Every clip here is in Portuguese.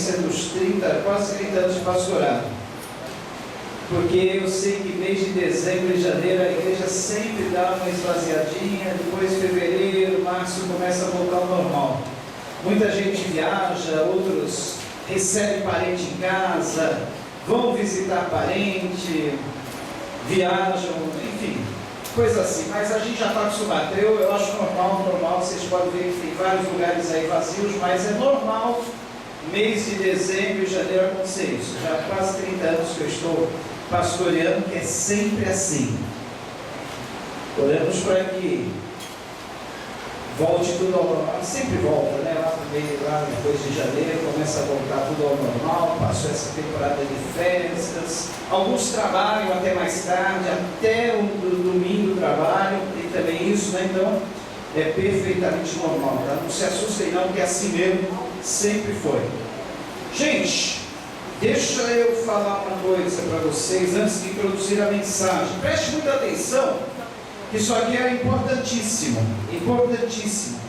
experiência dos quase 30 anos de pastorado. Porque eu sei que mês de dezembro e janeiro a igreja sempre dá uma esvaziadinha, depois fevereiro, março começa a voltar ao normal. Muita gente viaja, outros recebem parente em casa, vão visitar parente, viajam, enfim, coisa assim. Mas a gente já está acostumado. Eu acho normal, vocês podem ver que tem vários lugares aí vazios, mas é normal mês de dezembro e janeiro acontecer isso. Já há quase 30 anos que eu estou pastoreando, que é sempre assim. Oramos para que volte tudo ao normal. Sempre volta, né? Lá depois de janeiro começa a voltar tudo ao normal. Passou essa temporada de festas, alguns trabalham até mais tarde, até o domingo trabalham, tem também isso, né? Então é perfeitamente normal, tá? Não se assustem não, que assim mesmo sempre foi. Gente, deixa eu falar uma coisa para vocês antes de introduzir a mensagem. Preste muita atenção, que isso aqui é importantíssimo, importantíssimo.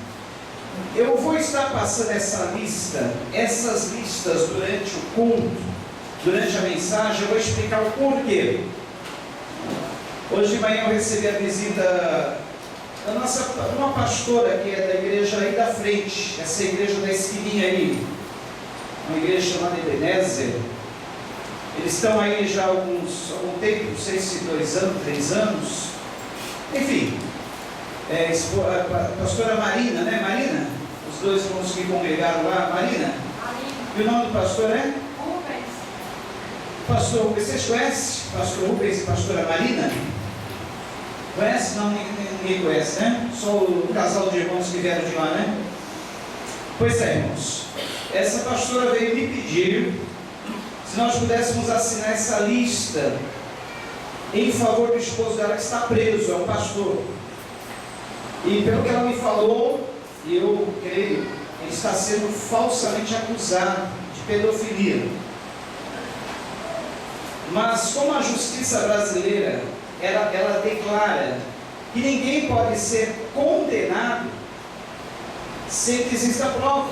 Eu vou estar passando essas listas durante o culto, durante a mensagem. Eu vou explicar o porquê. Hoje de manhã eu recebi a visita da uma pastora que é da igreja aí da frente, essa igreja da esquininha aí, uma igreja chamada Ebenezer. Eles estão aí já há algum tempo, não sei se 2 anos, 3 anos, enfim, a pastora Marina, né Marina? Os dois irmãos que congregaram lá, Marina? E o nome do pastor é? Rubens. Pastor Rubens, vocês conhecem? Pastor Rubens e pastora Marina? Conhece? Não, ninguém conhece, né? Só o casal de irmãos que vieram de lá, né? Pois é, irmãos. Essa pastora veio me pedir se nós pudéssemos assinar essa lista em favor do esposo dela que está preso, é um pastor. E pelo que ela me falou, e eu creio, ele está sendo falsamente acusado de pedofilia. Mas como a justiça brasileira, ela declara que ninguém pode ser condenado sem que exista prova.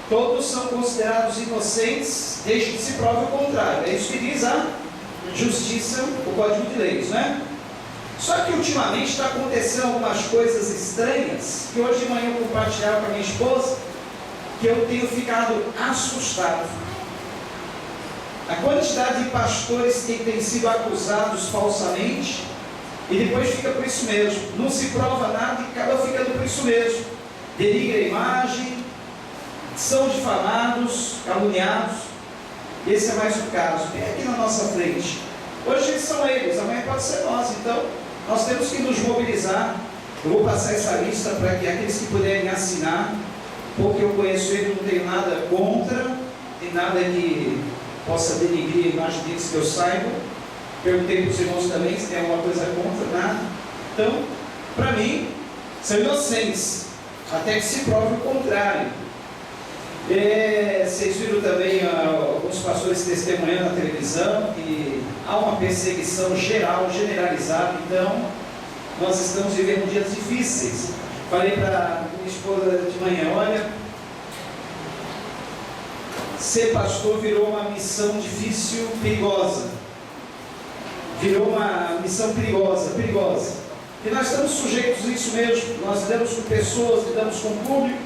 Todos são considerados inocentes desde que se prove o contrário. É isso que diz a justiça, o Código de Leis, né? Só que ultimamente está acontecendo algumas coisas estranhas, que hoje de manhã eu compartilhava com a minha esposa, que eu tenho ficado assustado. A quantidade de pastores que têm sido acusados falsamente, e depois fica por isso mesmo, não se prova nada e acaba ficando por isso mesmo. Denigra a imagem, são difamados, caluniados. Esse é mais o caso, bem aqui na nossa frente. Hoje são eles, amanhã pode ser nós. Então nós temos que nos mobilizar. Eu vou passar essa lista para que aqueles que puderem assinar, porque eu conheço ele, não tenho nada contra, tem nada que possa denigrir a imagem deles que eu saiba. Perguntei para os irmãos também se tem alguma coisa contra, nada. Então, para mim, são inocentes, até que se prove o contrário. Vocês viram também alguns pastores testemunhando na televisão que há uma perseguição geral, generalizada. Então nós estamos vivendo dias difíceis. Falei para minha esposa de manhã: olha, ser pastor virou uma missão difícil, perigosa. Virou uma missão perigosa. E nós estamos sujeitos a isso mesmo. Nós lidamos com pessoas, lidamos com o público.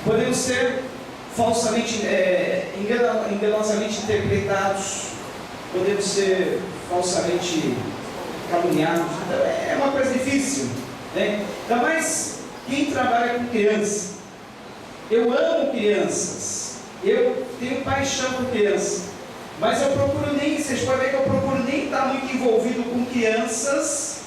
Podemos ser falsamente, enganosamente interpretados, podemos ser falsamente caluniados. Então, é uma coisa difícil, né? Ainda mais quem trabalha com criança. Eu amo crianças, eu tenho paixão por crianças, mas eu procuro vocês podem ver que eu procuro nem estar muito envolvido com crianças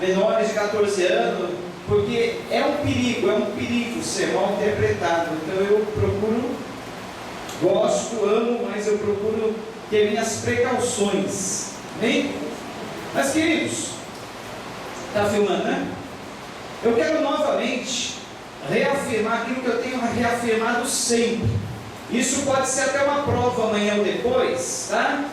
menores de 14 anos, porque é um perigo ser mal interpretado. Então eu procuro, gosto, amo, mas eu procuro ter minhas precauções. Amém? Mas queridos, está filmando, né? Eu quero novamente reafirmar aquilo que eu tenho reafirmado sempre. Isso pode ser até uma prova amanhã ou depois, tá?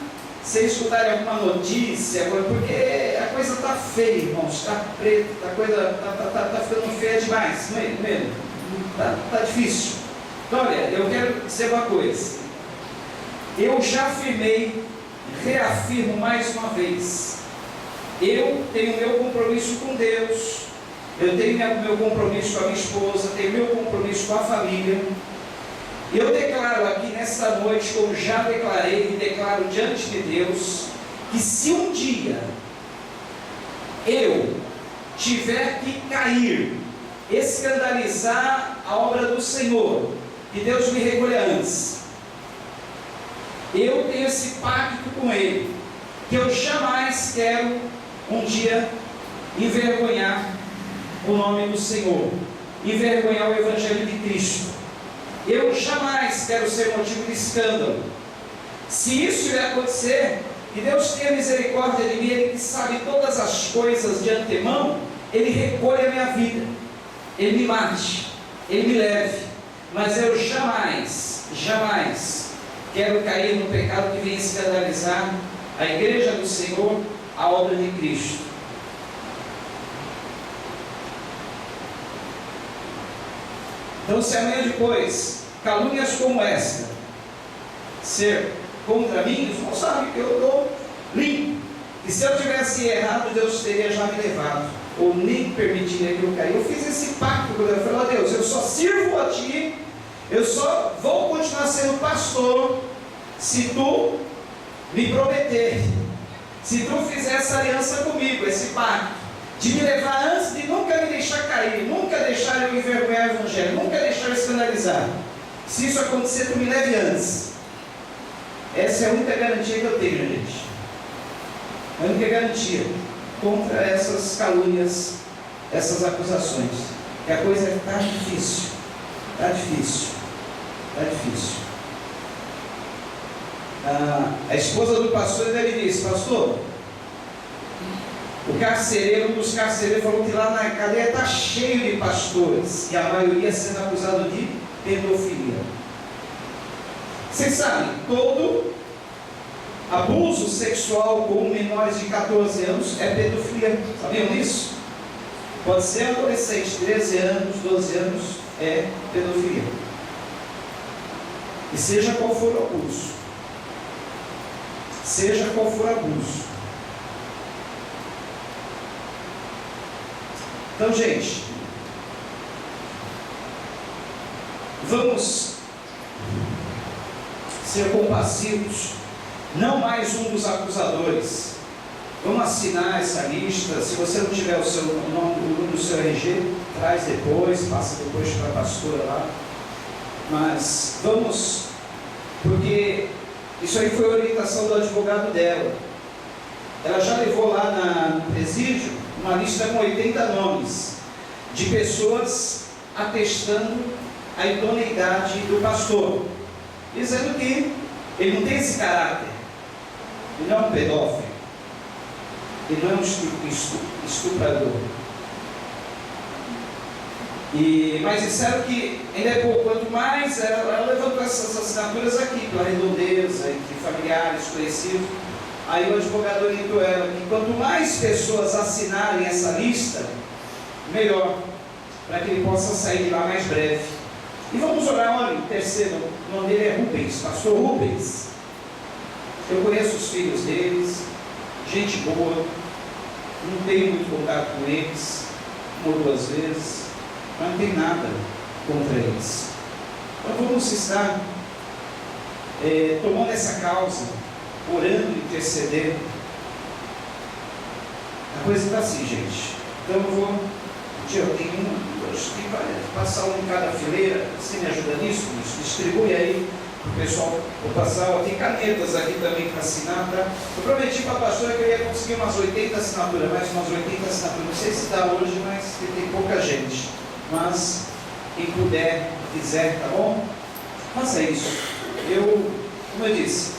Se escutarem alguma notícia, porque a coisa está feia, irmãos, está preta, a coisa está ficando feia demais, não é mesmo? Está difícil. Então, olha, eu quero dizer uma coisa: eu já afirmei, reafirmo mais uma vez, eu tenho meu compromisso com Deus, eu tenho meu compromisso com a minha esposa, tenho meu compromisso com a família. Eu declaro aqui nesta noite, como já declarei e declaro diante de Deus, que se um dia eu tiver que cair, escandalizar a obra do Senhor, que Deus me recolha antes, eu tenho esse pacto com Ele, que eu jamais quero um dia envergonhar o nome do Senhor, envergonhar o Evangelho de Cristo. Eu jamais quero ser motivo de escândalo. Se isso vier acontecer, que Deus tenha misericórdia de mim, Ele que sabe todas as coisas de antemão, Ele recolhe a minha vida, Ele me mate, Ele me leve, mas eu jamais quero cair no pecado que venha escandalizar a igreja do Senhor, a obra de Cristo. Então, se amanhã depois, calúnias como esta, ser contra mim, os irmãos sabem que eu estou limpo. E se eu tivesse errado, Deus teria já me levado, ou nem permitiria que eu caia. Eu fiz esse pacto com Deus. Eu falei, ó Deus, eu só sirvo a Ti, eu só vou continuar sendo pastor, se Tu me prometer, se Tu fizer essa aliança comigo, esse pacto, de me levar antes, de nunca me deixar cair, nunca deixar eu envergonhar o Evangelho, nunca deixar eu escandalizar. Se isso acontecer, Tu me leve antes. Essa é a única garantia que eu tenho, gente. A única garantia contra essas calúnias, essas acusações. Que a coisa está difícil. Está difícil. Está difícil. A esposa do pastor, ele disse, pastor, o carcereiro, um dos carcereiros falou que lá na cadeia está cheio de pastores, e a maioria sendo acusado de pedofilia. Vocês sabem, todo abuso sexual com menores de 14 anos é pedofilia. Sabiam disso? Pode ser adolescente, 13 anos, 12 anos, é pedofilia. E seja qual for o abuso. Seja qual for o abuso. Então, gente, vamos ser compassivos, não mais um dos acusadores. Vamos assinar essa lista. Se você não tiver o nome do seu RG, traz depois, passa depois para a pastora lá. Mas vamos, porque isso aí foi a orientação do advogado dela. Ela já levou lá no presídio uma lista com 80 nomes de pessoas atestando a idoneidade do pastor, dizendo que ele não tem esse caráter, ele não é um pedófilo, ele não é um estuprador. Mas disseram que ainda é pouco. Quanto mais ela levantou essas assinaturas aqui, pela redondeza, entre familiares, conhecidos. Aí o advogado orientou ela que quanto mais pessoas assinarem essa lista, melhor, para que ele possa sair de lá mais breve. E vamos orar. Olha, o terceiro, o nome dele é Rubens, pastor Rubens. Eu conheço os filhos deles, gente boa, não tenho muito contato com eles, uma ou duas vezes, mas não tem nada contra eles. Então vamos estar tomando essa causa, orando, intercedendo. A coisa está assim, gente. Então eu vou, eu tenho que passar um em cada fileira. Você me ajuda nisso? Distribui aí o pessoal. Vou passar, tem canetas aqui também para assinar, tá? Eu prometi para a pastora que eu ia conseguir umas 80 assinaturas, mais umas 80 assinaturas. Não sei se dá hoje, mas tem pouca gente. Mas quem puder, quiser, tá bom? Faça isso. Como eu disse,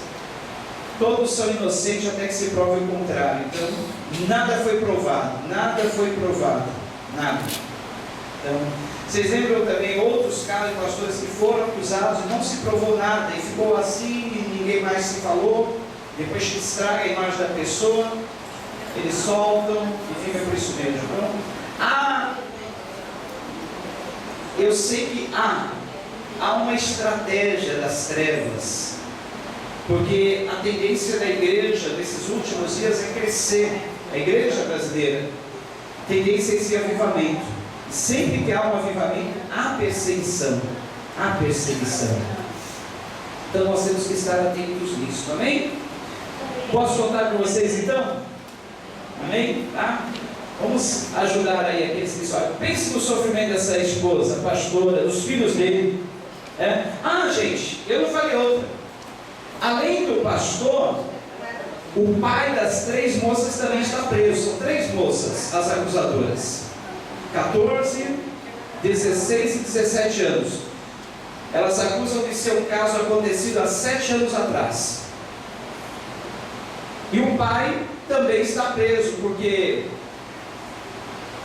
todos são inocentes até que se prove o contrário. Então, nada foi provado, nada. Então, vocês lembram também outros casos de pastores que foram acusados e não se provou nada, e ficou assim, e ninguém mais se falou, depois que estraga a imagem da pessoa, eles soltam e fica por isso mesmo. Então, eu sei que há uma estratégia das trevas Porque a tendência da igreja nesses últimos dias é crescer. A igreja brasileira, a tendência é esse avivamento. Sempre que há um avivamento, há perseguição. Há perseguição. Então nós temos que estar atentos nisso, amém? Posso contar com vocês então? Amém? Tá? Vamos ajudar aí aqueles que só. Pense no sofrimento dessa esposa, pastora, dos filhos dele. Gente, eu não falei outra. Além do pastor, o pai das 3 moças também está preso. São 3 moças, as acusadoras. 14, 16 e 17 anos. Elas acusam de ser um caso acontecido há 7 anos atrás. E o pai também está preso, porque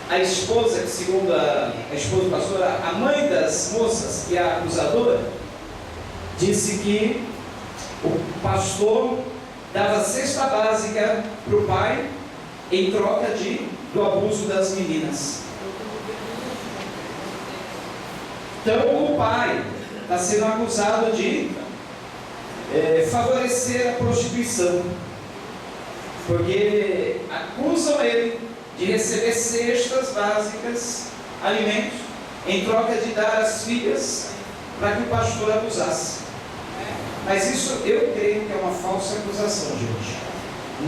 a esposa, segundo a esposa pastora, a mãe das moças, que é a acusadora, disse que o pastor dava cesta básica para o pai em troca do abuso das meninas. Então o pai está sendo acusado de favorecer a prostituição, porque acusam ele de receber cestas básicas, alimentos, em troca de dar às filhas para que o pastor abusasse. Mas isso eu creio que é uma falsa acusação, gente.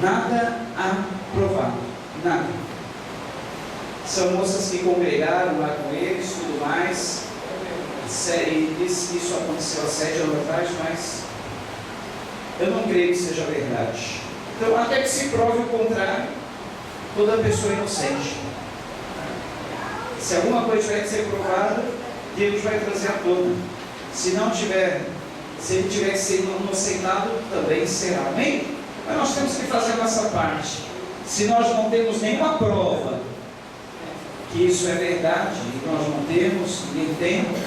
Nada há provado, nada. São moças que congregaram lá com eles, tudo mais. E disse que isso aconteceu há 7 anos atrás, mas eu não creio que seja verdade. Então, até que se prove o contrário, toda pessoa é inocente. Se alguma coisa tiver que ser provada, Deus vai trazer à tona. Se ele tiver que ser inocentado, também será. Amém? Mas nós temos que fazer a nossa parte. Se nós não temos nenhuma prova que isso é verdade, e nós não temos, nem temos,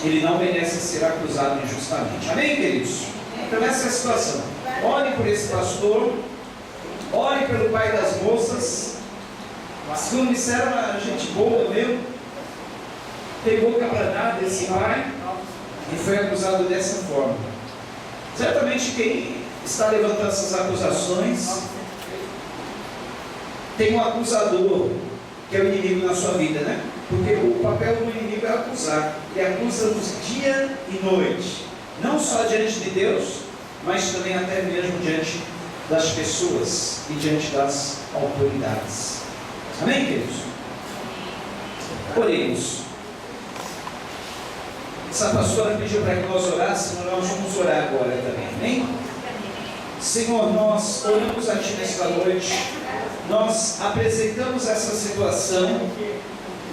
ele não merece ser acusado injustamente. Amém, queridos? Então essa é a situação. Ore por esse pastor, ore pelo pai das moças. Segundo disseram, a gente boa mesmo, tem boca para nada esse pai, e foi acusado dessa forma. Certamente quem está levantando essas acusações tem um acusador, que é o inimigo na sua vida, né? Porque o papel do inimigo é acusar. Ele acusa-nos dia e noite, não só diante de Deus, mas também até mesmo diante das pessoas e diante das autoridades. Amém, queridos? Oremos. Essa pastora pediu para que nós orássemos, nós vamos orar agora também, amém? Senhor, nós oramos a Ti nesta noite, nós apresentamos essa situação,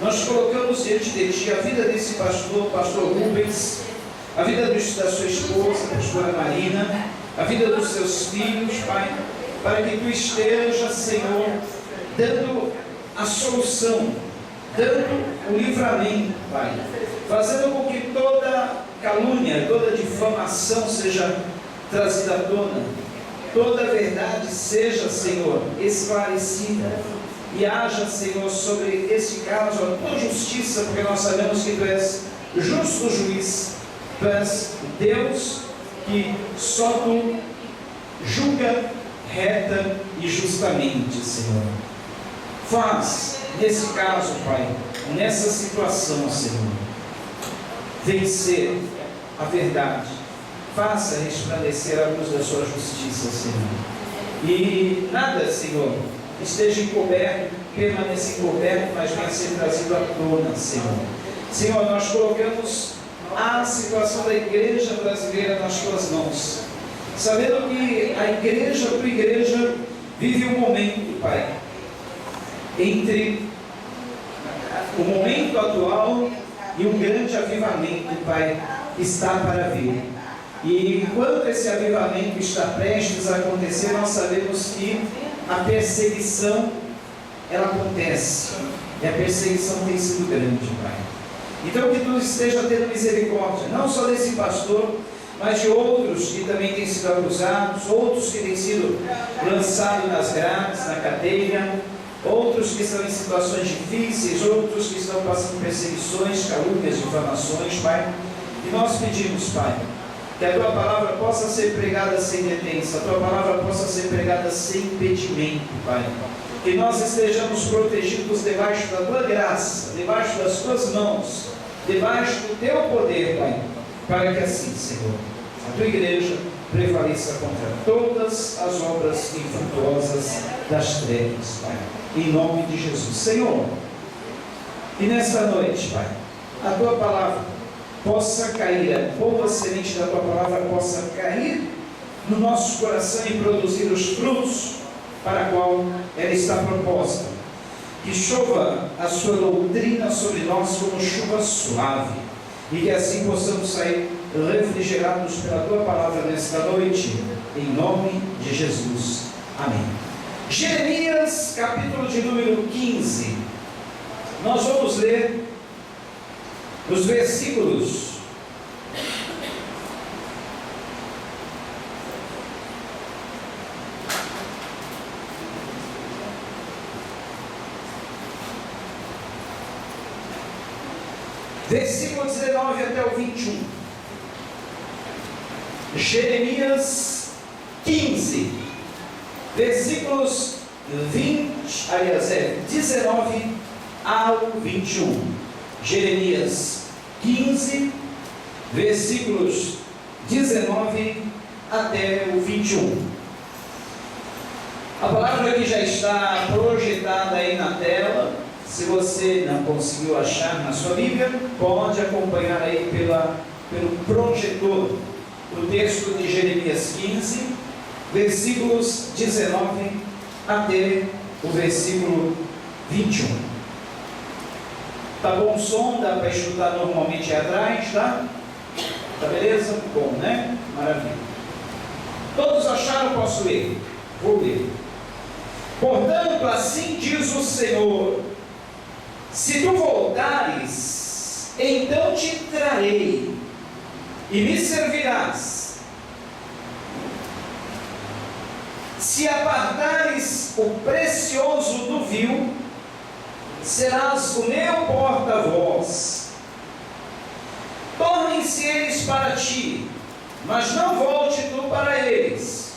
nós colocamos diante de Ti a vida desse pastor, pastor Rubens, a vida da sua esposa, a pastora Marina, a vida dos seus filhos, Pai, para que Tu estejas, Senhor, dando a solução, dando o livramento, Pai, fazendo com que toda calúnia, toda difamação seja trazida à tona, toda verdade seja, Senhor, esclarecida, e haja, Senhor, sobre esse caso a tua justiça, porque nós sabemos que Tu és justo juiz, Tu és Deus que só Tu julga reta e justamente, Senhor. Faz, nesse caso, Pai, nessa situação, Senhor, vencer a verdade, faça resplandecer a luz da sua justiça, Senhor, e nada, Senhor, esteja encoberto, permaneça encoberto, mas venha ser trazido à tona, Senhor. Senhor, nós colocamos a situação da igreja brasileira nas tuas mãos, sabendo que a igreja, a tua igreja, vive um momento, Pai, entre o momento atual e um grande avivamento, Pai, está para vir. E enquanto esse avivamento está prestes a acontecer, nós sabemos que a perseguição, ela acontece. E a perseguição tem sido grande, Pai. Então que Tu esteja tendo misericórdia, não só desse pastor, mas de outros que também têm sido acusados, outros que têm sido lançados nas grades, na cadeia, outros que estão em situações difíceis, outros que estão passando perseguições, calúnias, difamações, Pai. E nós pedimos, Pai, Que a tua palavra possa ser pregada sem detência, a tua palavra possa ser pregada sem impedimento, Pai. Que nós estejamos protegidos debaixo da tua graça, debaixo das tuas mãos, debaixo do teu poder, Pai. Para que assim, Senhor, a tua igreja prevaleça contra todas as obras infrutuosas das trevas, Pai. Em nome de Jesus, Senhor. E nesta noite, Pai, a tua palavra possa cair, a boa semente da tua palavra possa cair no nosso coração e produzir os frutos para a qual ela está proposta. Que chova a sua doutrina sobre nós como chuva suave, e que assim possamos sair refrigerados pela tua palavra nesta noite, em nome de Jesus. Amém. Jeremias, capítulo de número 15. Nós vamos ler os versículos versículo 19 até o 21. Jeremias 15, versículos 19 ao 21. Jeremias 15, versículos 19 até o 21. A palavra que já está projetada aí na tela. Se você não conseguiu achar na sua Bíblia, pode acompanhar aí pelo projetor o texto de Jeremias 15, versículos 19 até o versículo 21. Tá bom o som? Dá para escutar normalmente aí atrás, tá? Tá beleza? Bom, né? Maravilha. Todos acharam? Posso ler? Vou ler. Portanto, assim diz o Senhor: se tu voltares, então te trarei, e me servirás. Se apartares o precioso do vil, serás o meu porta-voz. Tornem-se eles para ti, mas não volte tu para eles.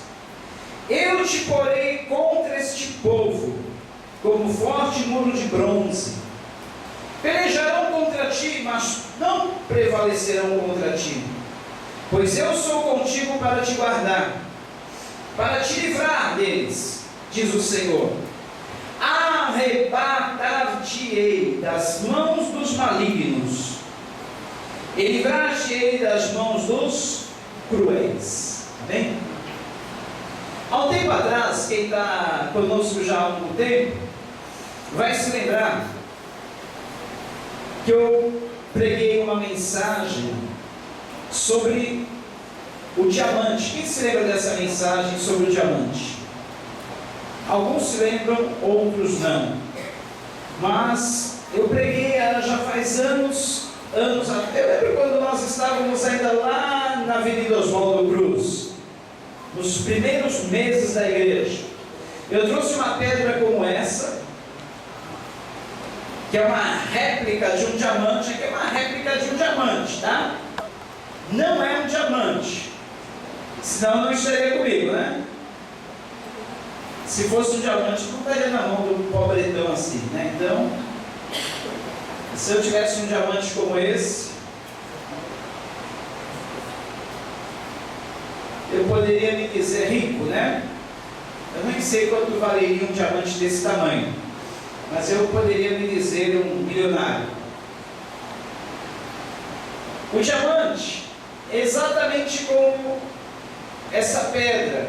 Eu te porei contra este povo, como forte muro de bronze. Pelejarão contra ti, mas não prevalecerão contra ti, pois eu sou contigo para te guardar, para te livrar deles, diz o Senhor. Arrebatar-te-ei das mãos dos malignos, e livrar-te-ei das mãos dos cruéis. Amém? Há um tempo atrás, quem está conosco já há algum tempo, vai se lembrar que eu preguei uma mensagem sobre o diamante. Quem se lembra dessa mensagem sobre o diamante? Alguns se lembram, outros não. Mas eu preguei ela já faz anos. Eu lembro quando nós estávamos ainda lá na Avenida Oswaldo Cruz, nos primeiros meses da igreja. Eu trouxe uma pedra como essa, que é uma réplica de um diamante, que é uma réplica de um diamante, tá? Não é um diamante, senão não estaria comigo, né? Se fosse um diamante, não estaria na mão do pobretão assim, né? Então, se eu tivesse um diamante como esse, eu poderia me dizer rico, né? Eu nem sei quanto valeria um diamante desse tamanho, mas eu poderia me dizer um milionário. O diamante é exatamente como essa pedra.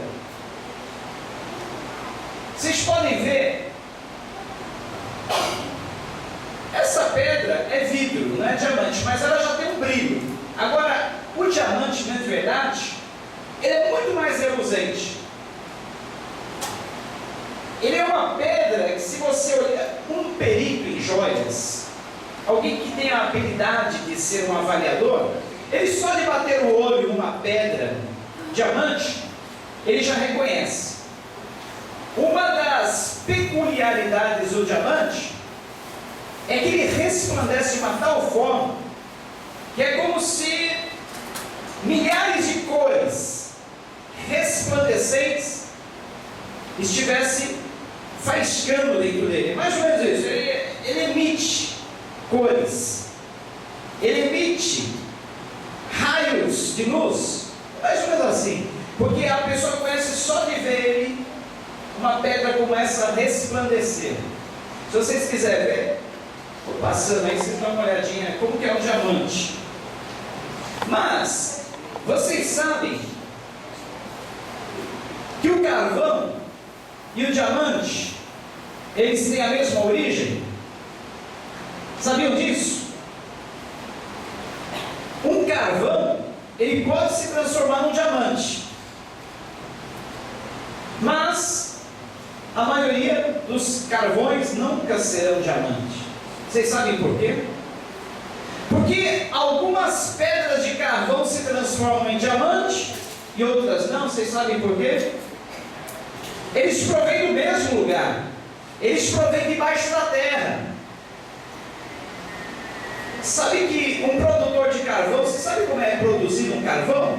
Vocês podem ver, essa pedra é vidro, não é diamante, mas ela já tem um brilho. Agora, o diamante, na verdade, ele é muito mais reluzente. Ele é uma pedra que, se você olhar, um perito em joias, alguém que tem a habilidade de ser um avaliador, ele só de bater o olho numa pedra diamante, ele já reconhece. Uma das peculiaridades do diamante é que ele resplandece de uma tal forma que é como se milhares de incandescentes estivesse faiscando dentro dele. Mais ou menos isso. Ele emite cores, ele emite raios de luz, mais ou menos assim, porque a pessoa conhece só de ver ele, uma pedra como essa resplandecer. Se vocês quiserem ver, vou passando aí, vocês dão uma olhadinha como que é um diamante. Mas vocês sabem que o carvão e o diamante, eles têm a mesma origem? Sabiam disso? Um carvão, ele pode se transformar num diamante, mas a maioria dos carvões nunca serão diamante. Vocês sabem por quê? Porque algumas pedras de carvão se transformam em diamante e outras não. Vocês sabem por quê? Eles provêm do mesmo lugar, eles provêm debaixo da terra. Sabe que um produtor de carvão, você sabe como é produzido um carvão?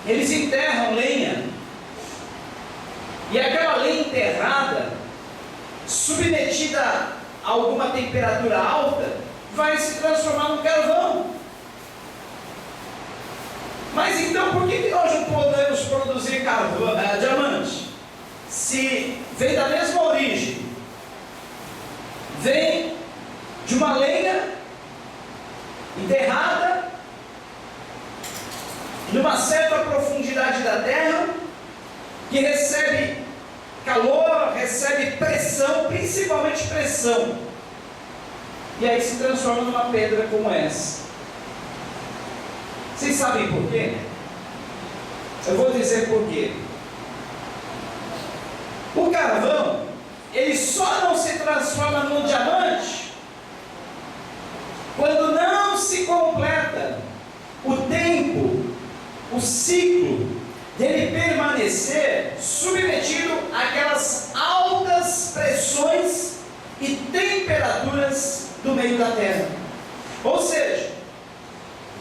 Eles enterram lenha, e aquela lenha enterrada, submetida a alguma temperatura alta, vai se transformar num carvão. Mas então por que nós não podemos produzir diamante? Se vem da mesma origem, vem de uma lenha enterrada numa certa profundidade da terra, que recebe calor, recebe pressão, principalmente pressão, e aí se transforma numa pedra como essa. Vocês sabem por quê? Eu vou dizer por quê. O carvão, ele só não se transforma num diamante quando não se completa o tempo, o ciclo dele permanecer submetido àquelas altas pressões e temperaturas do meio da terra. Ou seja,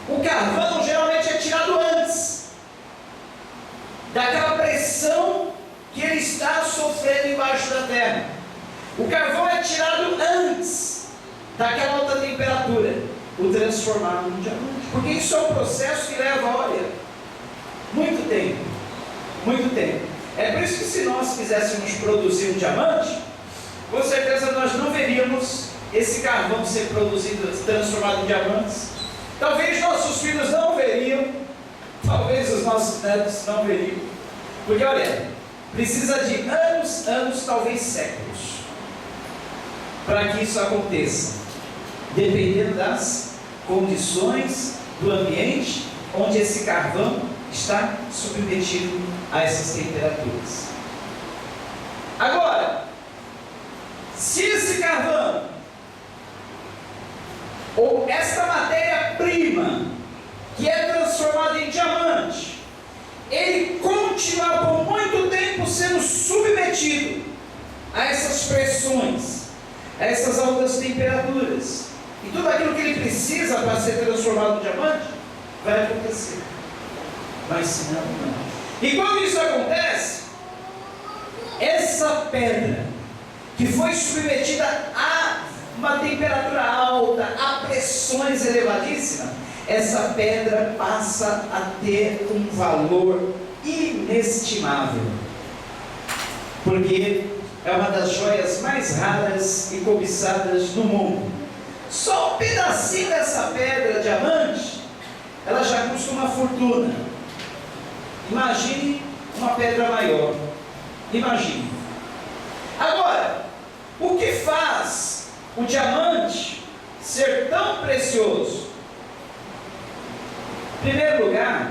o carvão geralmente é tirado antes daquela pressão que ele está sofrendo embaixo da terra. O carvão é tirado antes daquela alta temperatura, o transformar num diamante, porque isso é um processo que leva, olha, muito tempo, muito tempo. É por isso que se nós quiséssemos produzir um diamante, com certeza nós não veríamos esse carvão ser produzido, transformado em diamantes. Talvez nossos filhos não veriam, talvez os nossos netos não veriam, porque olha, precisa de anos, talvez séculos, para que isso aconteça, dependendo das condições do ambiente onde esse carvão está submetido a essas temperaturas. Agora, se esse carvão ou esta matéria-prima que é transformada em diamante, ele continuar por muito tempo sendo submetido a essas pressões, a essas altas temperaturas, e tudo aquilo que ele precisa para ser transformado em diamante vai acontecer, mas senão não. E quando isso acontece, essa pedra que foi submetida a uma temperatura alta, a pressões elevadíssimas, essa pedra passa a ter um valor inestimável, porque é uma das joias mais raras e cobiçadas no mundo. Só um pedacinho dessa pedra diamante, ela já custa uma fortuna. Imagine uma pedra maior. Imagine. Agora, o que faz o diamante ser tão precioso? Em primeiro lugar,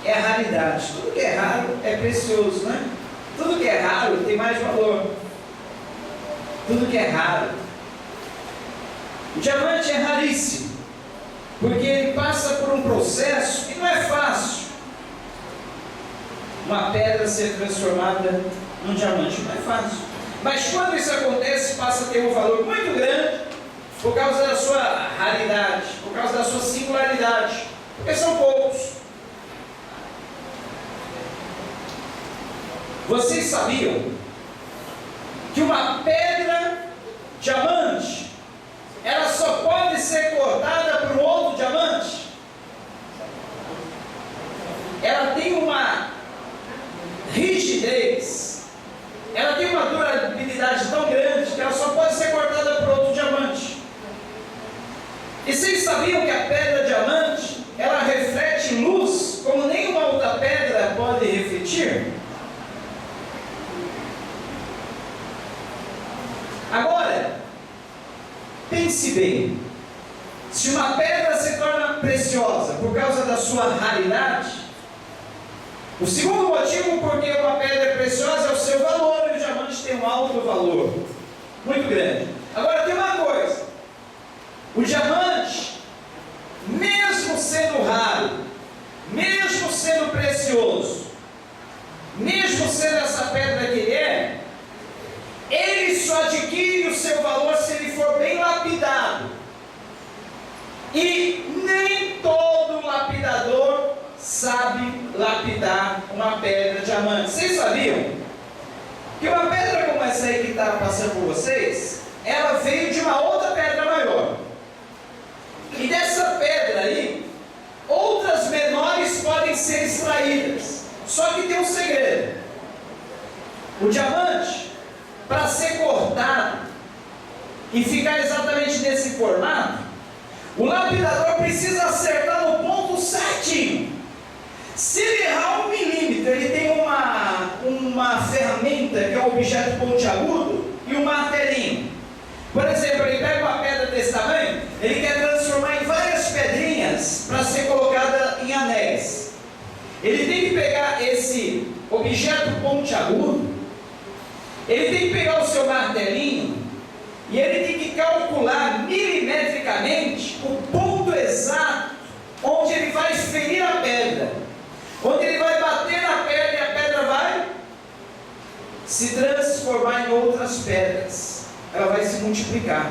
é a raridade. Tudo que é raro é precioso, né? Tudo que é raro tem mais valor. Tudo que é raro. O diamante é raríssimo, porque ele passa por um processo que não é fácil. Uma pedra ser transformada num diamante não é fácil. Mas quando isso acontece, passa a ter um valor muito grande, por causa da sua raridade, por causa da sua singularidade, porque são poucos. Vocês sabiam que uma pedra diamante, ela só pode ser cortada por um outro diamante? Ela tem uma rigidez, ela tem uma durabilidade tão grande que ela só pode ser cortada por outro diamante. E vocês sabiam que a pedra diamante, ela reflete luz como nenhuma outra pedra pode refletir? Agora, pense bem, se uma pedra se torna preciosa por causa da sua raridade, o segundo motivo por que uma pedra é preciosa é o seu valor, e o diamante tem um alto valor, muito grande. Agora tem uma coisa, o diamante, mesmo sendo raro, mesmo sendo precioso, mesmo sendo essa pedra que ele só adquire o seu valor se ele for bem lapidado. E nem todo lapidador sabe lapidar uma pedra diamante. Vocês sabiam que uma pedra como essa aí que está passando por vocês, ela veio de uma outra pedra maior. E dessa pedra aí, outras menores podem ser extraídas. Só que tem um segredo. O diamante, para ser cortado e ficar exatamente nesse formato, o lapidador precisa acertar no ponto certinho. Se ele errar 1 milímetro, ele tem uma ferramenta que é um objeto pontiagudo e um martelinho. Por exemplo, ele pega uma pedra desse tamanho, ele quer transformar em várias pedrinhas para ser colocada em anéis. Ele tem que pegar esse objeto pontiagudo, ele tem que pegar o seu martelinho e ele tem que calcular milimetricamente o ponto exato onde ele vai ferir a pedra, onde ele vai bater na pedra e a pedra vai se transformar em outras pedras, ela vai se multiplicar.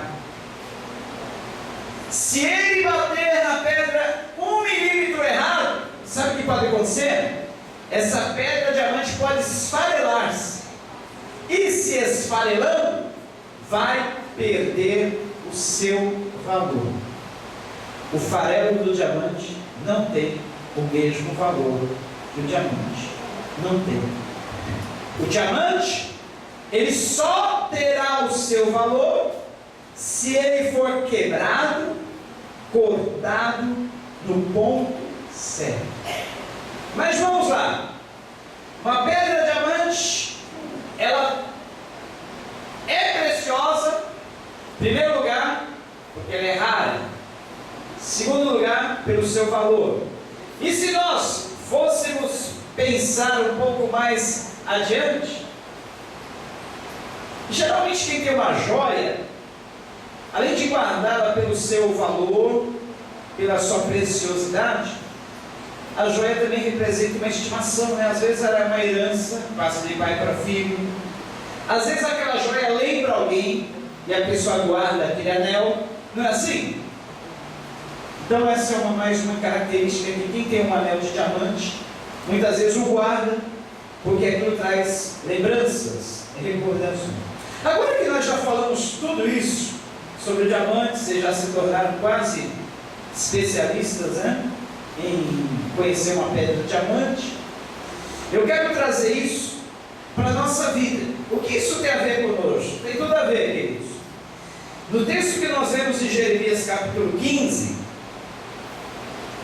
Se ele bater na pedra 1 milímetro errado, sabe o que pode acontecer? Essa pedra diamante pode esfarelar-se. E se esfarelando, vai perder o seu valor. O farelo do diamante não tem o mesmo valor do diamante. Não tem. O diamante, ele só terá o seu valor se ele for quebrado, cortado no ponto certo. Mas vamos lá. Uma pedra diamante, ela é preciosa, em primeiro lugar, porque ela é rara. Segundo lugar, pelo seu valor. E se nós fôssemos pensar um pouco mais adiante, geralmente quem tem uma joia, além de guardá-la pelo seu valor, pela sua preciosidade, a joia também representa uma estimação, né? Às vezes ela é uma herança, passa de pai para filho. Às vezes aquela joia lembra alguém e a pessoa guarda aquele anel. Não é assim? Então essa é mais uma característica de quem tem um anel de diamante. Muitas vezes o guarda, porque aquilo traz lembranças e recordações. Agora que nós já falamos tudo isso sobre diamantes, vocês já se tornaram quase especialistas, né, em conhecer uma pedra de diamante, eu quero trazer isso para a nossa vida. O que isso tem a ver conosco? Tem tudo a ver, queridos. No texto que nós vemos em Jeremias capítulo 15,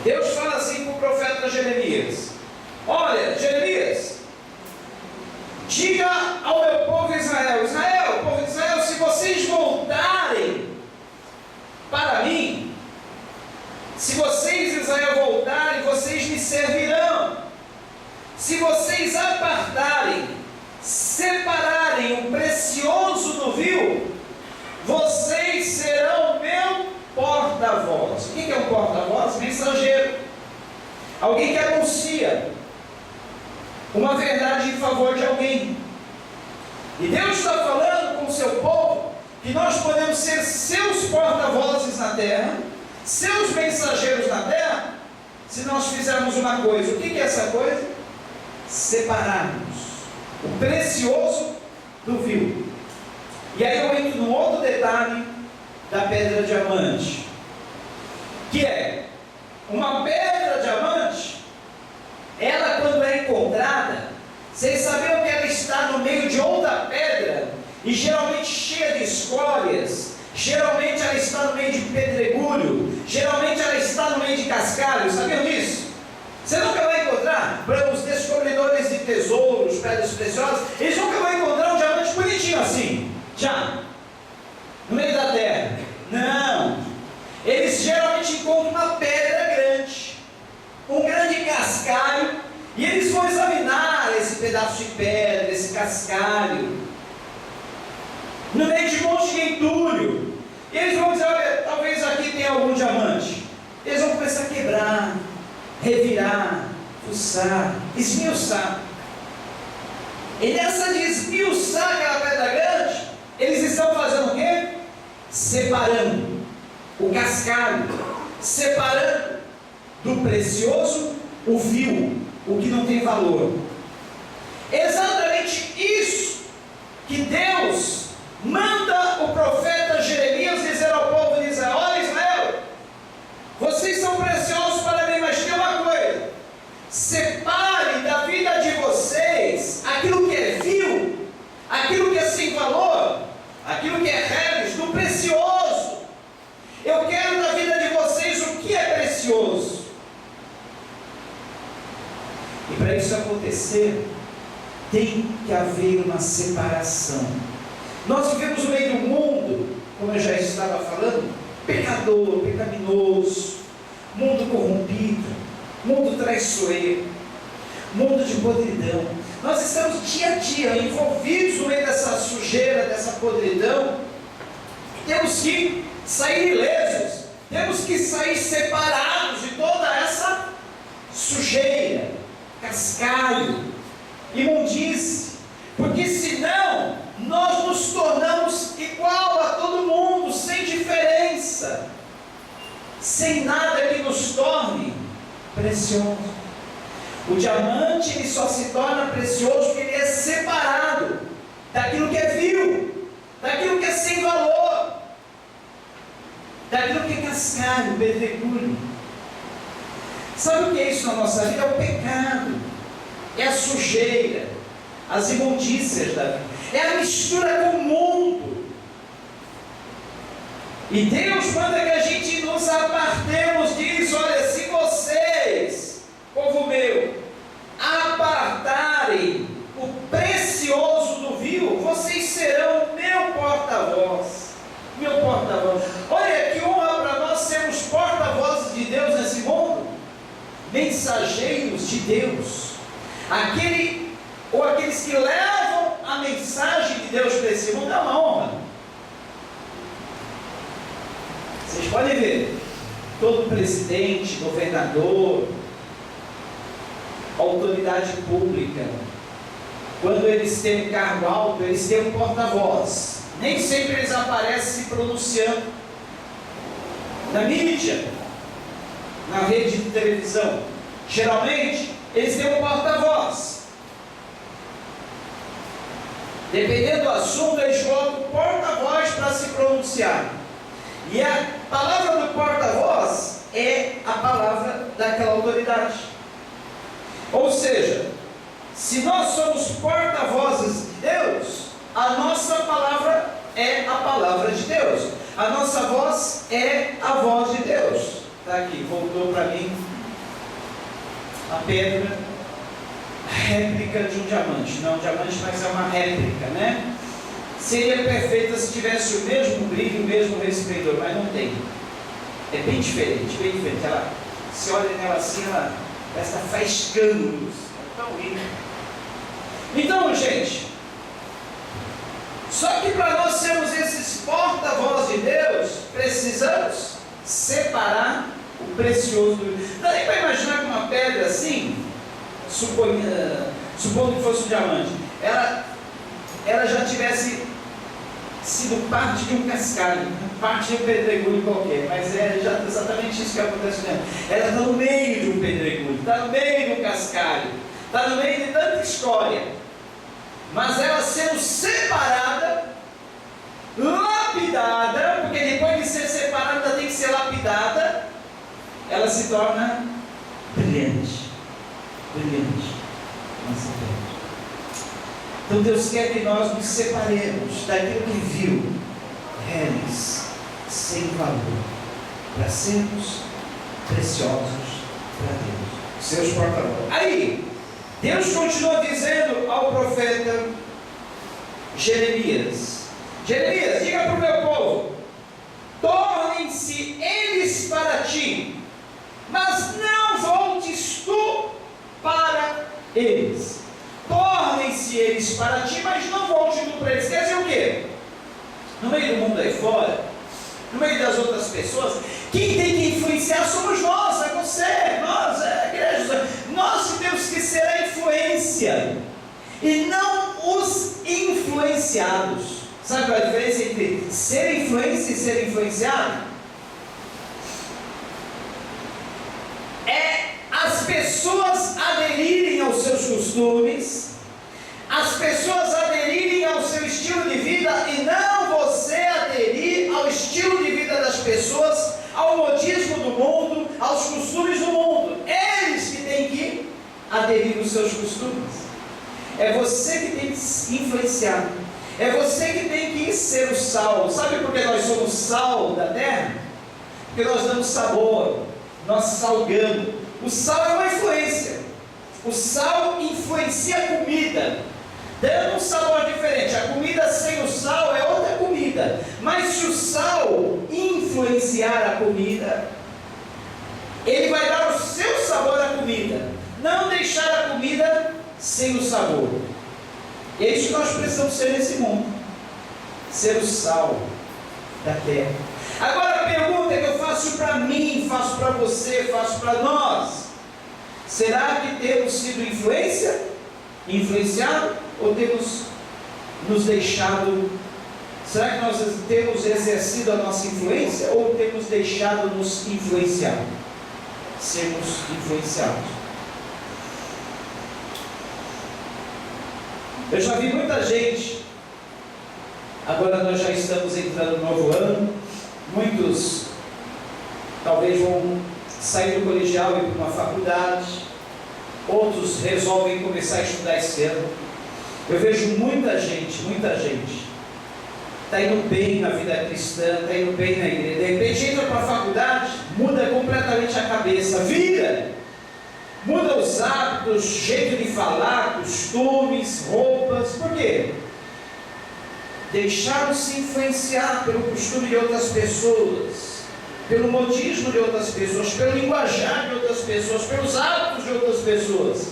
Deus fala assim para o profeta Jeremias: olha, Jeremias, diga ao meu povo Israel, povo de Israel, se vocês voltarem para mim, se vocês, Israel, voltarem, vocês me servirão. Se vocês apartarem, separarem o precioso do vil, vocês serão meu porta-voz. O que é um porta-voz? Mensageiro. Alguém que anuncia uma verdade em favor de alguém. E Deus está falando com o seu povo que nós podemos ser seus porta-vozes na terra, seus mensageiros na terra, se nós fizermos uma coisa. O que é essa coisa? Separarmos o precioso do vil. E aí eu entro num outro detalhe da pedra diamante, que é uma pedra diamante. Ela, quando é encontrada, vocês sabiam que ela está no meio de outra pedra, e geralmente cheia de escórias, geralmente ela está no meio de pedregulho, geralmente ela está no meio de cascalho. Sabiam disso? Você nunca vai encontrar, para os descobridores de tesouros, pedras preciosas, eles nunca vão encontrar um diamante bonitinho assim, já, no meio da terra. Não, eles geralmente encontram uma pedra grande, um grande cascalho, e eles vão examinar esse pedaço de pedra, esse cascalho, no meio de um monte de entulho, e eles vão dizer: olha, talvez aqui tenha algum diamante. Eles vão começar a quebrar, revirar, fuçar, esmiuçar. E nessa de esmiuçar aquela pedra grande, eles estão fazendo o quê? Separando o cascalho, separando do precioso o vil, o que não tem valor. Exatamente isso que Deus manda o profeta Jeremias dizer ao povo de Israel: olha, Israel, vocês são preciosos para mim, mas tem uma coisa: separem da vida de vocês aquilo que é vil, aquilo que é sem valor, aquilo que é reles, do precioso. Eu quero da vida de vocês o que é precioso. E para isso acontecer, tem que haver uma separação. Nós vivemos no meio do mundo, como eu já estava falando, pecador, pecaminoso, mundo corrompido, mundo traiçoeiro, mundo de podridão. Nós estamos dia a dia envolvidos no meio dessa sujeira, dessa podridão. Temos que sair ilesos, temos que sair separados de toda essa sujeira, cascalho, imundície, porque senão nós nos tornamos igual a todo mundo, sem diferença, sem nada que nos torne precioso. O diamante, ele só se torna precioso porque ele é separado daquilo que é vil, daquilo que é sem valor, daquilo que é cascalho, pedregulho. Sabe o que é isso na nossa vida? É o pecado, é a sujeira, as imundícias da vida, é a mistura com o mundo. E Deus manda que a gente nos apartemos disso. Olha, se vocês, povo meu, apartarem o precioso do vil, vocês serão meu porta-voz. Meu porta-voz. Olha que honra para nós sermos porta-vozes de Deus nesse mundo, mensageiros de Deus, aqueles que levam a mensagem de Deus para esse mundo. É uma honra. Vocês podem ver, todo presidente, governador, autoridade pública, quando eles têm um cargo alto, eles têm um porta-voz. Nem sempre eles aparecem se pronunciando na mídia, na rede de televisão. Geralmente, eles têm um porta-voz. Dependendo do assunto, eles colocam o porta-voz para se pronunciar. E a palavra do porta-voz é a palavra daquela autoridade. Ou seja, se nós somos porta-vozes de Deus, a nossa palavra é a palavra de Deus. A nossa voz é a voz de Deus. Está aqui, voltou para mim a pedra, réplica de um diamante. Não um diamante, mas é uma réplica, né? Seria perfeita se tivesse o mesmo brilho, o mesmo resplendor, mas não tem. É bem diferente, bem diferente. Ela, se olha nela assim, ela está faiscando luz. É tão linda. Então, gente, só que para nós sermos esses porta-voz de Deus, precisamos separar o precioso do... Dá nem para imaginar que uma pedra assim, supondo que fosse um diamante, ela já tivesse sido parte de um cascalho, parte de um pedregulho qualquer, mas é exatamente isso que acontece mesmo. Ela está no meio de um pedregulho, está no meio de um cascalho, está no meio de tanta história. mas ela sendo separada, lapidada, porque depois de ser separada ainda tem que ser lapidada, ela se torna brilhante. Brilhante. Nossa Deus. Então Deus quer que nós nos separemos daquilo que viu réis sem valor, para sermos preciosos para Deus, seus porta-voz. Aí, Deus continua dizendo ao profeta Jeremias: Jeremias, diga para o meu povo: tornem-se eles para ti, mas não voltes tu para eles. Tornem-se eles para ti, mas não volte tu para eles. Quer dizer o quê? No meio do mundo aí fora, no meio das outras pessoas, quem tem que influenciar somos nós, é você, nós, é a igreja. Nós temos que ser a influência e não os influenciados. Sabe qual é a diferença entre ser influência e ser influenciado? É as pessoas aderirem aos seus costumes, as pessoas aderirem ao seu estilo de vida e não você aderir ao estilo de vida das pessoas, ao modismo do mundo, aos costumes do mundo. Eles que têm que aderir aos seus costumes. É você que tem que influenciar. É você que tem que ser o sal. Sabe por que nós somos sal da terra? Porque nós damos sabor, nós salgamos. O sal é uma influência. O sal influencia a comida, dando um sabor diferente. A comida sem o sal é outra comida. Mas se o sal influenciar a comida, ele vai dar o seu sabor à comida, não deixar a comida sem o sabor. E é isso que nós precisamos ser nesse mundo, ser o sal da terra. Agora a pergunta que eu faço para mim, faço para você, faço para nós: será que temos sido influenciado, ou temos nos deixado? Será que nós temos exercido a nossa influência, ou temos deixado nos influenciar? Sermos influenciados. Eu já vi muita gente, agora nós já estamos entrando no novo ano, muitos talvez vão sair do colegial e ir para uma faculdade, outros resolvem começar a estudar esse ano. Eu vejo muita gente está indo bem na vida cristã, está indo bem na igreja, de repente entra para a faculdade, muda completamente a cabeça, muda os hábitos, jeito de falar, costumes, roupas. Por quê? Deixaram-se influenciar pelo costume de outras pessoas, pelo modismo de outras pessoas, pelo linguajar de outras pessoas, pelos hábitos de outras pessoas,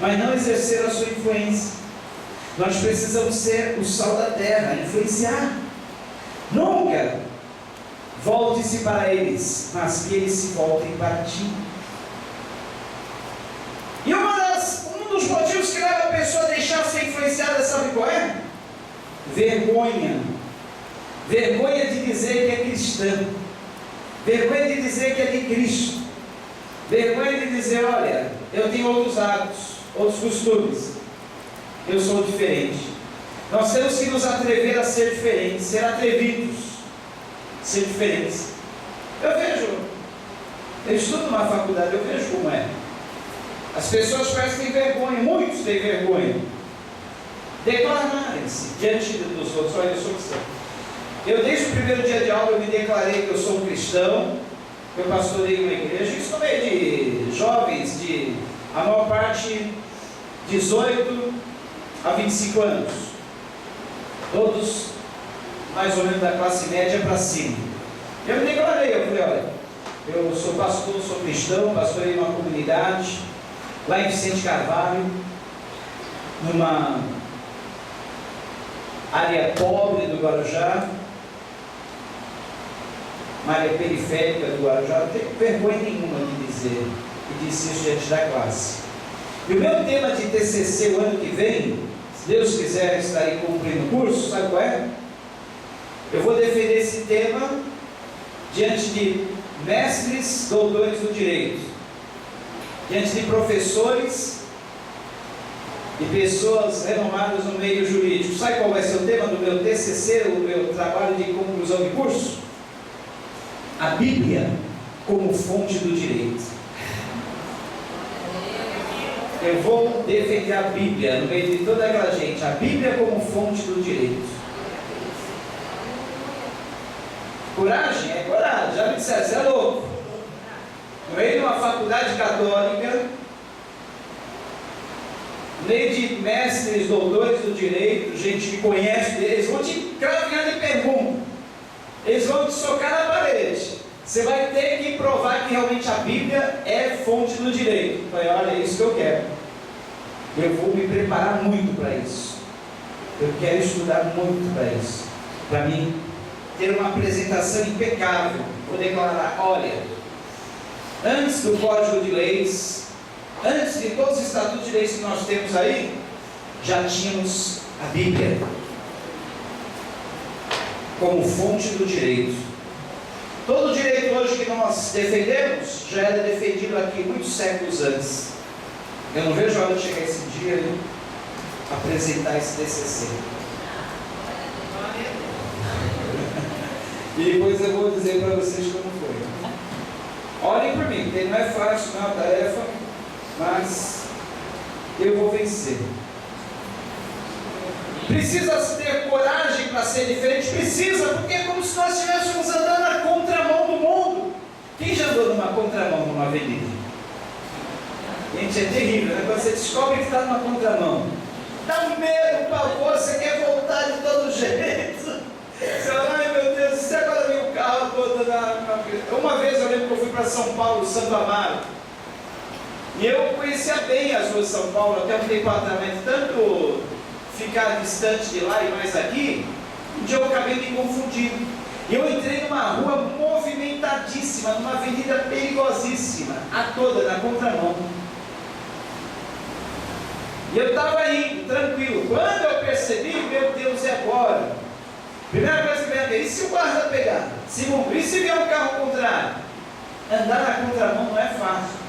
mas não exerceram a sua influência. Nós precisamos ser o sal da terra, influenciar. Nunca volte-se para eles, mas que eles se voltem para ti. E um dos motivos que leva a pessoa a deixar ser influenciada, sabe qual é? Vergonha. Vergonha de dizer que é cristã. Vergonha de dizer que é de Cristo. Vergonha de dizer: olha, eu tenho outros hábitos, outros costumes, eu sou diferente. Nós temos que nos atrever a ser diferentes, ser atrevidos, ser diferentes. Eu estudo numa faculdade, eu vejo como é. As pessoas parecem que têm vergonha, muitos têm vergonha, declararem-se diante dos outros: olha, eu sou cristão. Eu, desde o primeiro dia de aula, eu me declarei que eu sou um cristão, eu pastorei uma igreja, isso no meio de jovens, a maior parte 18 a 25 anos, todos mais ou menos da classe média para cima. Eu me declarei, eu falei: olha, eu sou pastor, sou cristão, pastorei uma comunidade lá em Vicente Carvalho, numa área pobre do Guarujá, uma área periférica do Guarujá. Não tenho vergonha nenhuma de dizer, e disse isso diante da classe. E o meu tema de TCC o ano que vem, se Deus quiser, estarei cumprindo o curso, sabe qual é? Eu vou defender esse tema diante de mestres, doutores do direito, diante de professores e pessoas renomadas no meio jurídico. Sabe qual vai ser o tema do meu TCC, o meu trabalho de conclusão de curso? A Bíblia como fonte do direito. Eu vou defender a Bíblia no meio de toda aquela gente, a Bíblia como fonte do direito. Coragem? É coragem. Já me disseram, você é louco. No meio de uma faculdade católica, no meio de mestres, doutores do direito, gente que conhece, eles vão te cravar de pergunta, eles vão te socar na parede. Você vai ter que provar que realmente a Bíblia é fonte do direito. Eu falei, olha, é isso que eu quero. Eu vou me preparar muito para isso. Eu quero estudar muito para isso. Para mim, ter uma apresentação impecável. Vou declarar, olha, antes do Código de Leis, antes de todos os estatutos de leis que nós temos aí, já tínhamos a Bíblia como fonte do direito. Todo o direito hoje que nós defendemos já era defendido aqui muitos séculos antes. Eu não vejo a hora de chegar esse dia e apresentar esse TCC. E depois eu vou dizer para vocês como foi. Olhem por mim, porque não é fácil, não é uma tarefa, mas eu vou vencer. Precisa ter coragem para ser diferente? Precisa, porque é como se nós estivéssemos andando na contramão do mundo. Quem já andou numa contramão numa avenida? Gente, é terrível, né? Quando você descobre que está numa contramão, dá um medo, um pavor, você quer voltar de todo jeito. Você fala, ai meu Deus, se agora vem o carro todo Uma vez eu lembro que eu fui para São Paulo, Santo Amaro, e eu conhecia bem as ruas de São Paulo, até um tempo atrás, tanto ficar distante de lá e mais aqui, um dia eu acabei me confundindo. E eu entrei numa rua movimentadíssima, numa avenida perigosíssima, a toda, na contramão. E eu estava indo, tranquilo. Quando eu percebi, meu Deus, e agora? Primeira coisa que vem a ver, e se o guarda pegar? Segundo, e se vier um carro contrário? Andar na contramão não é fácil.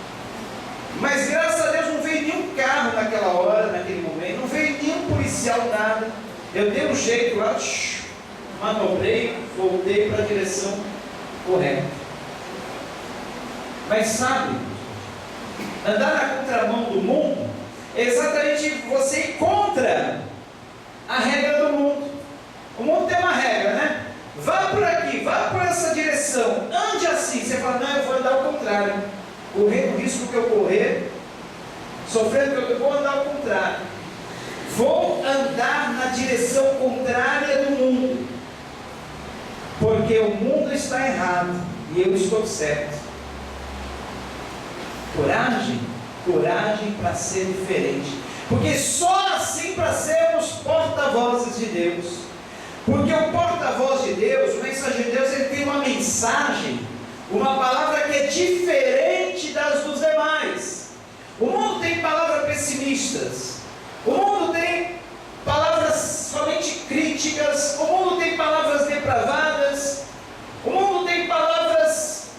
Mas graças a Deus não veio nenhum carro naquela hora, naquele momento, não veio nenhum policial, nada. Eu dei um jeito lá, manobrei, voltei para a direção correta. Mas sabe, andar na contramão do mundo é exatamente você ir contra a regra do mundo. O mundo tem uma regra, né? Vá por aqui, vá por essa direção, ande assim. Você fala, não, eu vou andar ao contrário. Correr o risco que eu correr, sofrendo que eu vou andar ao contrário. Vou andar na direção contrária do mundo, porque o mundo está errado e eu estou certo. Coragem, coragem para ser diferente, porque só assim para sermos porta-vozes de Deus. Porque o porta-voz de Deus, o mensageiro de Deus, ele tem uma mensagem, uma palavra que é diferente das dos demais. O mundo tem palavras pessimistas, o mundo tem palavras somente críticas, o mundo tem palavras depravadas, o mundo tem palavras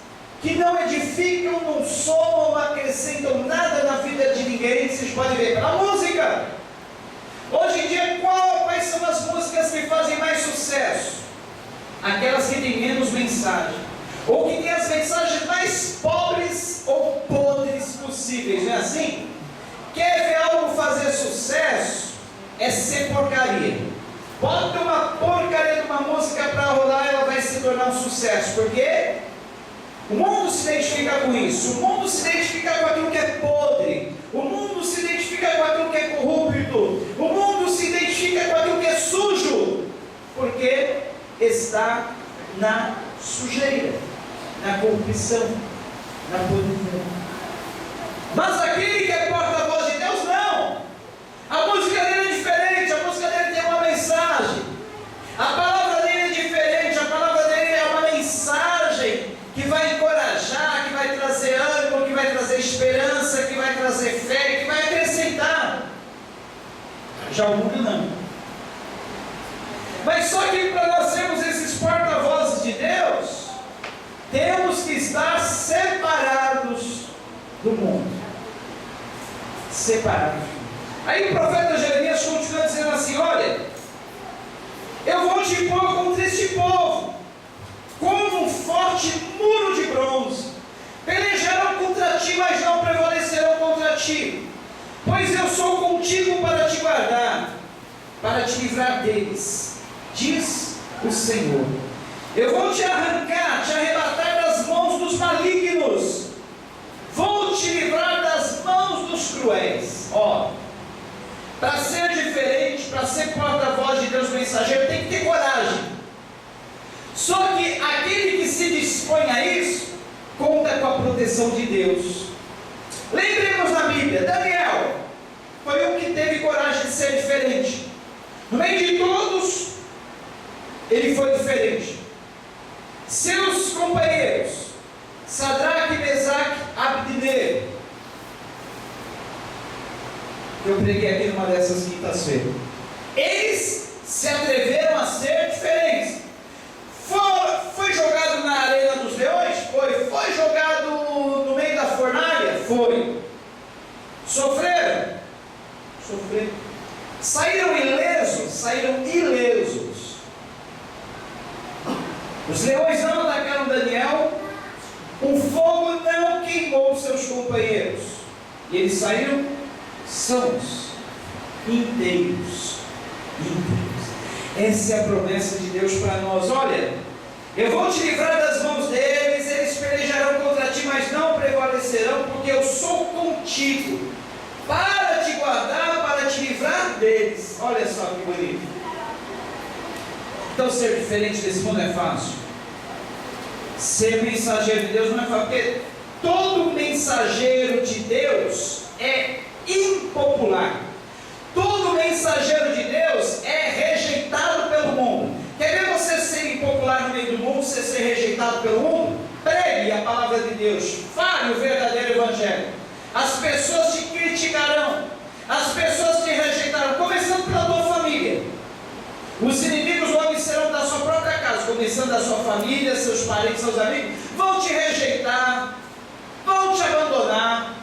que não edificam, não somam, não acrescentam nada na vida de ninguém. Vocês podem ver pela música. Hoje em dia, quais são as músicas que fazem mais sucesso? Aquelas que têm menos mensagem, ou que têm as mensagens mais pobres ou podres possíveis, não é assim? Quer ver algo fazer sucesso? É ser porcaria. Bota uma porcaria de uma música para rolar, ela vai se tornar um sucesso. Por quê? O mundo se identifica com isso. O mundo se identifica com aquilo que é podre. O mundo se identifica com aquilo que é corrupto. O mundo se identifica com aquilo que é sujo, porque está na sujeira, na corrupção, na podridão. Mas aquele que é porta-voz de Deus, não. A música dele é diferente, a música dele tem uma mensagem. A palavra dele é diferente, a palavra dele é uma mensagem que vai encorajar, que vai trazer ânimo, que vai trazer esperança, que vai trazer fé, que vai acrescentar. Já o mundo não. Mas só que para nós sermos esses porta-vozes de Deus, temos que estar separados do mundo. Separados. Aí o profeta Jeremias continua dizendo assim: olha, eu vou te pôr contra este povo, como um forte muro de bronze. Pelejarão contra ti, mas não prevalecerão contra ti, pois eu sou contigo para te guardar, para te livrar deles, diz o Senhor. Eu vou te arrancar, te arrebatar das mãos dos malignos, vou te livrar das mãos dos cruéis. Ó, para ser diferente, para ser porta-voz de Deus mensageiro, tem que ter coragem. Só que aquele que se dispõe a isso, conta com a proteção de Deus. Lembremos na Bíblia, Daniel foi um que teve coragem de ser diferente. No meio de todos, ele foi diferente. Seus companheiros, Sadraque, Mesaque, Abdenego, eu preguei aqui numa dessas quintas-feiras, eles se atreveram a ser diferentes. Foi jogado na arena dos leões? Foi jogado no meio da fornalha? Foi. Sofreram? Saíram ilesos? Saíram ilesos. Os leões não atacaram Daniel, o fogo não queimou seus companheiros, e eles saíram sãos, inteiros. Essa é a promessa de Deus para nós. Olha, eu vou te livrar das mãos deles, eles pelejarão contra ti, mas não prevalecerão, porque eu sou contigo, para te guardar, para te livrar deles. Olha só que bonito. Então ser diferente desse mundo é fácil. Ser mensageiro de Deus não é fácil, porque todo mensageiro de Deus é impopular. Todo mensageiro de Deus é rejeitado pelo mundo. Quer ver você ser impopular no meio do mundo, você ser rejeitado pelo mundo? Pregue a palavra de Deus, fale o verdadeiro evangelho. As pessoas te criticarão, as pessoas te rejeitarão, começando pela tua família. Os inimigos do homem serão da sua própria casa, começando da sua família, seus parentes, seus amigos, vão te rejeitar, vão te abandonar,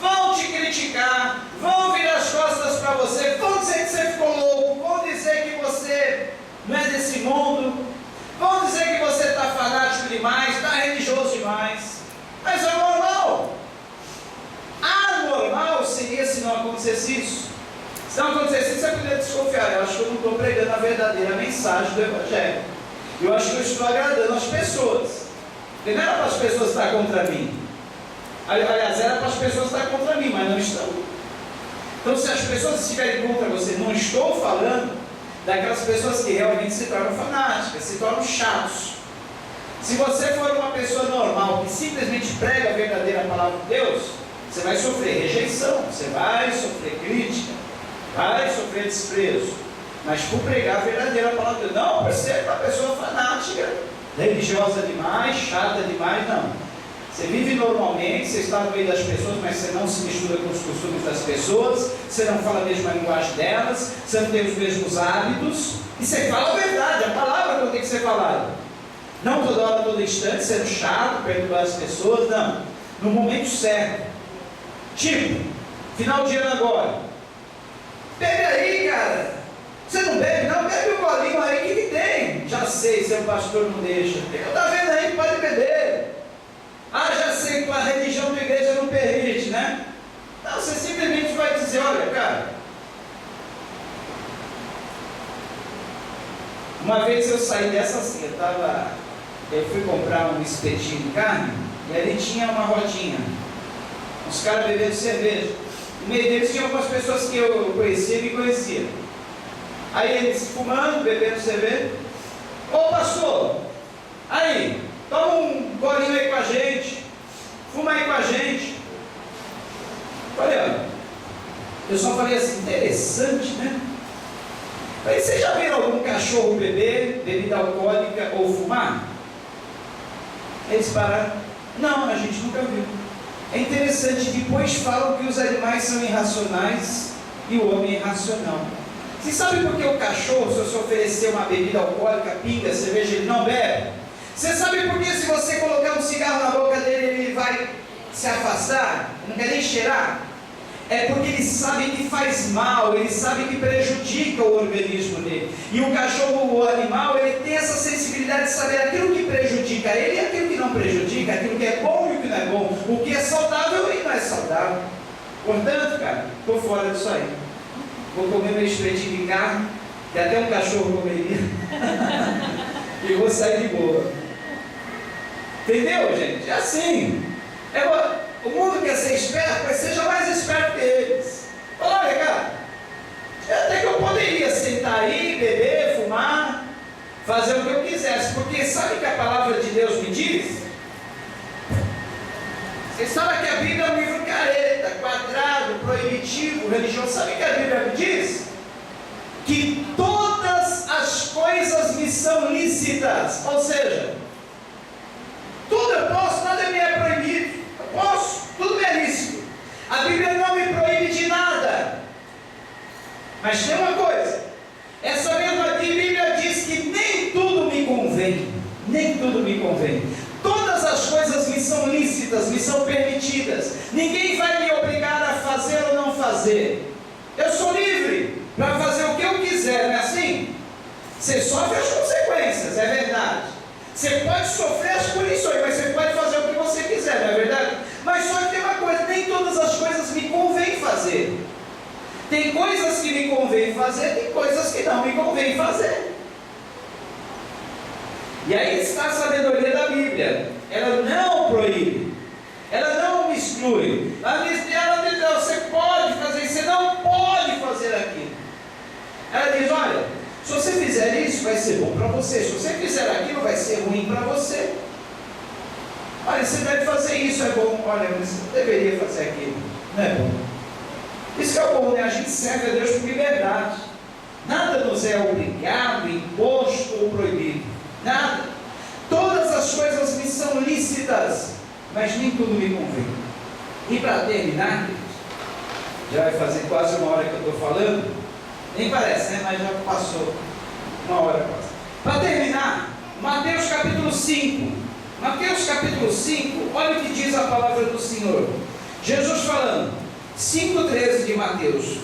vão te criticar, vão virar as costas para você, vão dizer que você ficou louco, vão dizer que você não é desse mundo, vão dizer que você está fanático demais, está religioso demais. Mas é normal. Anormal seria se não acontecesse isso. Se não acontecesse isso, você poderia desconfiar. Eu acho que eu não estou pregando a verdadeira mensagem do Evangelho. Eu acho que eu estou agradando as pessoas. Porque não era para as pessoas estar contra mim. Aliás, era para as pessoas estar contra mim, mas não estão. Então, se as pessoas estiverem contra você, não estou falando daquelas pessoas que realmente se tornam fanáticas, se tornam chatos. Se você for uma pessoa normal, que simplesmente prega a verdadeira palavra de Deus, você vai sofrer rejeição, você vai sofrer crítica, vai sofrer desprezo. Mas por pregar a verdadeira palavra de Deus, não por ser uma pessoa fanática, religiosa demais, chata demais, não. Você vive normalmente, você está no meio das pessoas, mas você não se mistura com os costumes das pessoas, você não fala a mesma linguagem delas, você não tem os mesmos hábitos, e você fala a verdade, a palavra não tem que ser falada. Não toda hora, todo instante, sendo chato, perturbar as pessoas, não. No momento certo. Tipo, final de ano agora. Bebe aí, cara. Você não bebe? Não, bebe um golinho aí, o que tem? Já sei, seu pastor não deixa. Eu tá vendo aí que pode beber. Ah, já sei que a religião da igreja não permite, né? Não, você simplesmente vai dizer, olha, cara, uma vez eu saí dessa assim, eu fui comprar um espetinho de carne, e ali tinha uma rodinha, os caras bebendo cerveja. No meio deles tinha algumas pessoas que eu conhecia e me conheciam. Aí eles fumando, bebendo cerveja. Ô pastor, aí, toma um golinho aí com a gente, fuma aí com a gente. Olha, eu só falei assim, interessante, né? Aí, vocês já viram algum cachorro beber bebida alcoólica ou fumar? Eles pararam. Não, a gente nunca viu. É interessante, depois falam que os animais são irracionais e o homem é irracional. Você sabe por que o cachorro, se você oferecer uma bebida alcoólica, pinga, cerveja, ele não bebe? Você sabe por que se você colocar um cigarro na boca dele, ele vai se afastar? Não quer nem cheirar? é porque ele sabe que faz mal, ele sabe que prejudica o organismo dele. E o cachorro, o animal, ele tem essa sensibilidade de saber aquilo que prejudica ele e aquilo que não prejudica, aquilo que é bom e o que não é bom, o que é saudável e não é saudável. Portanto, cara, estou fora disso aí. Vou comer meu espetinho de carne, que até um cachorro comeria, e vou sair de boa. Entendeu, gente? É assim. O mundo quer ser esperto, mas seja mais esperto que eles. Olha, cara, até que eu poderia sentar aí, beber, fumar, fazer o que eu quisesse, porque sabe o que a palavra de Deus me diz? Vocês sabem que a Bíblia é um livro careta, quadrado, proibitivo, religioso. Sabe o que a Bíblia me diz? Que todas as coisas me são lícitas, ou seja, tudo eu posso, nada me é proibido. Eu posso, tudo me é lícito. A Bíblia não me proíbe de nada. Mas tem uma coisa, essa mesma Bíblia diz que nem tudo me convém. Nem tudo me convém. Todas as coisas me são lícitas, me são permitidas. Ninguém vai me obrigar a fazer ou não fazer. Eu sou livre para fazer o que eu quiser, não é assim? Você sofre as consequências, é verdade. Você pode sofrer as punições, mas você pode fazer o que você quiser, não é verdade? Mas só que tem uma coisa, nem todas as coisas me convém fazer. Tem coisas que me convém fazer, tem coisas que não me convém fazer. E aí está a sabedoria da Bíblia. Ela não proíbe, ela não me exclui. Ela diz, você pode fazer isso, você não pode fazer aquilo. Ela diz, olha, se você fizer isso, vai ser bom para você. Se você fizer aquilo, vai ser ruim para você. Olha, você deve fazer isso, é bom. Olha, você deveria fazer aquilo, não é bom. Isso que é bom, né? A gente serve a Deus por liberdade. Nada nos é obrigado, imposto ou proibido. Nada. Todas as coisas me são lícitas, mas nem tudo me convém. E para terminar, já vai fazer quase uma hora que eu estou falando. Nem parece, né? Mas já passou uma hora quase. Para terminar, Mateus capítulo 5. Mateus capítulo 5, olha o que diz a palavra do Senhor. Jesus falando, 5,13 de Mateus.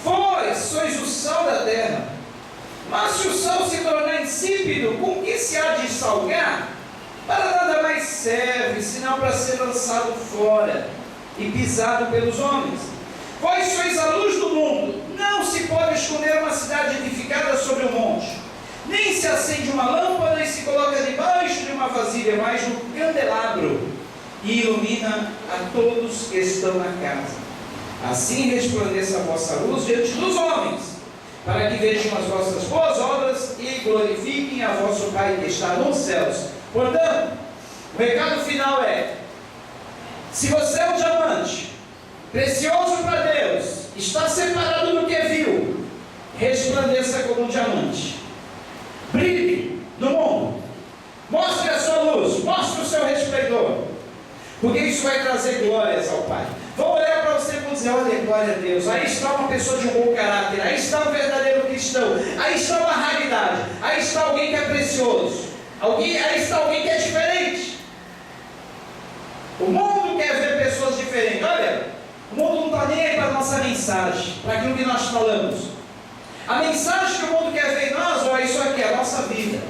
Vós sois o sal da terra. Mas se o sal se tornar insípido, com que se há de salgar? Para nada mais serve, senão para ser lançado fora e pisado pelos homens. Vós sois a luz do mundo. Não se pode esconder uma cidade edificada sobre um monte. Nem se acende uma lâmpada e se coloca debaixo de uma vasilha, mas no candelabro, e ilumina a todos que estão na casa. Assim resplandeça a vossa luz diante dos homens, para que vejam as vossas boas obras e glorifiquem a vosso Pai que está nos céus. Portanto, o recado final é: se você é um diamante precioso para Deus, está separado do que viu, resplandeça como um diamante, brilhe no mundo, mostre a sua luz, mostre o seu resplendor, porque isso vai trazer glórias ao Pai. Vão olhar para você e vão dizer: olha, glória a Deus, aí está uma pessoa de um bom caráter, aí está um verdadeiro cristão, aí está uma raridade, aí está alguém que é precioso, aí está alguém que é diferente. O mundo quer ver pessoas diferentes. Olha, o mundo não está nem aí para a nossa mensagem, para aquilo que nós falamos. A mensagem que o mundo quer ver em nós, olha, isso aqui é a nossa vida.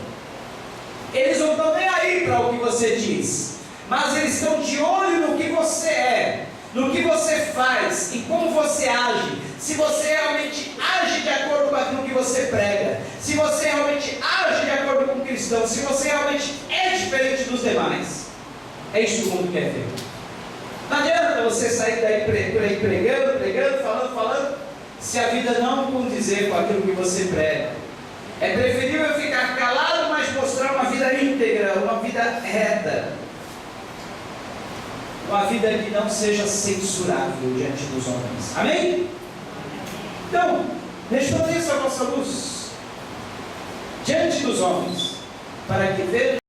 Eles não estão nem aí para o que você diz, mas eles estão de olho no que você é, no que você faz e como você age. Se você realmente age de acordo com aquilo que você prega, se você realmente age de acordo com o cristão, se você realmente é diferente dos demais. É isso que o mundo quer ver. Não adianta você sair daí por aí pregando, falando, se a vida não condizer com aquilo que você prega. É preferível ficar calado, mas mostrar uma vida íntegra, uma vida reta, uma vida que não seja censurável diante dos homens. Amém? Então, resplandeça a vossa luz diante dos homens, para que vejam